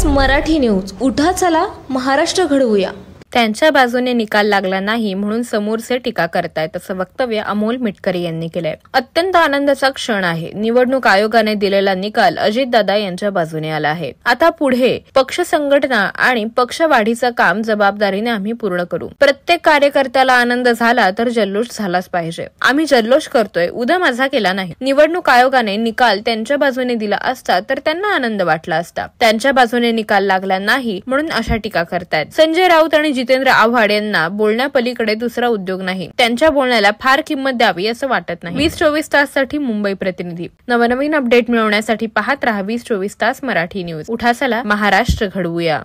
तास मराठी न्यूज. उठा चला महाराष्ट्र घडवूया. त्यांच्या बाजूने निकाल लागला नाही म्हणून समोरचे टीका करतायत असं वक्तव्य अमोल मिटकरी यांनी केलंय. अत्यंत आनंदाचा क्षण आहे. निवडणूक आयोगाने दिलेला निकाल अजितदादा यांच्या बाजूने आला आहे. आता पुढे पक्ष संघटना आणि पक्ष वाढीचं काम जबाबदारीने आम्ही पूर्ण करू. प्रत्येक कार्यकर्त्याला आनंद झाला तर जल्लोष झालाच पाहिजे. आम्ही जल्लोष करतोय, उद्या माझा केला नाही. निवडणूक आयोगाने निकाल त्यांच्या बाजूने दिला असता तर त्यांना आनंद वाटला असता. त्यांच्या बाजूने निकाल लागला नाही म्हणून अशा टीका करतायत. संजय राऊत आणि जितेंद्र आव्हाड यांना बोलण्यापलीकडे दुसरा उद्योग नाही. त्यांच्या बोलण्याला फार किंमत द्यावी असं वाटत नाही. 20-24 ताससाठी मुंबई प्रतिनिधी. नवनवीन अपडेट मिळवण्यासाठी पाहत रहा 20-24 तास मराठी न्यूज. उठा चला महाराष्ट्र घडवूया.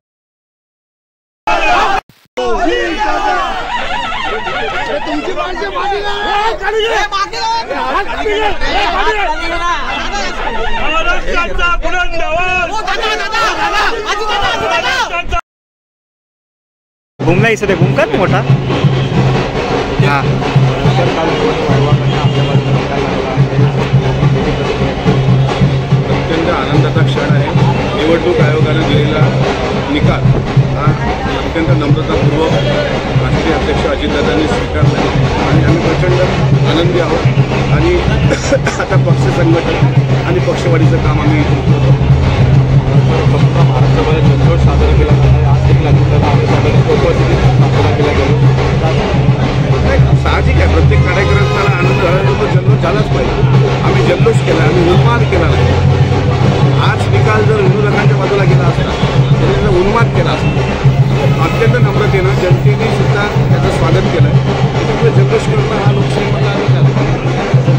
घुमला इथे घुमका मोठा अत्यंत आनंदाचा क्षण आहे. निवडणूक आयोगाने दिलेला निकाल हा अत्यंत नम्रतापूर्वक राष्ट्रीय अध्यक्ष अजितदादांनी स्वीकारला आणि आम्ही प्रचंड आनंदी आहोत. आणि आता पक्ष संघटन आणि पक्षवाढीचं काम आम्ही महाराष्ट्रभरात जल्लोष साजरा केला जात आहे. आज देखील साजरा केला गेलो. साहजिक आहे, प्रत्येक कार्यकर्त्याला आनंद झाला तो जल्लोष झालाच पाहिजे. आम्ही जल्लोष केला, आम्ही उन्माद केला नाही. आज निकाल जर विरोधकांच्या बाजूला गेला असता तरी त्याचा उन्माद केला असता. अत्यंत नम्रतेनं जनतेने सुद्धा त्याचं स्वागत केलं. त्याच्यामुळे जल्लोष करणं हा लोकशाहीमधला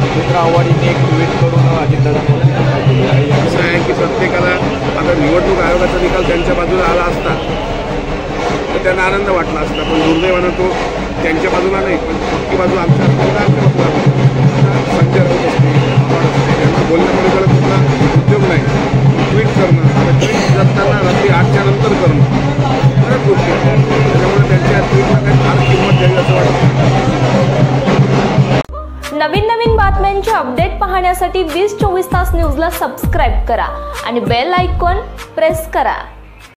जितेंद्र आव्हाडीने एक ट्विट करून अजितदादांनी असं आहे की प्रत्येकाला आता निवडणूक आयोगाचा निकाल त्यांच्या बाजूला आला असता तर त्यांना आनंद वाटला असता. पण दुर्दैवानं तो त्यांच्या बाजूला नाही, पण पक्की बाजू आमच्या बाजूला. संजय राऊत असते, आव्हाड असते, त्यांना बोलण्यामध्ये त्याला कुठला उद्योग नाही. ट्विट करणं, आता ट्विट करताना रात्री 8च्या नंतर करणं बऱ्याच गोष्टी आहेत. त्याच्यामुळे त्यांच्या ट्विटला काही फार किंमत द्यावी असं वाटतं. नवीन बातम्यांचे अपडेट पाहण्यासाठी 20-24 तास न्यूजला सबस्क्राईब करा आणि बेल आयकॉन प्रेस करा.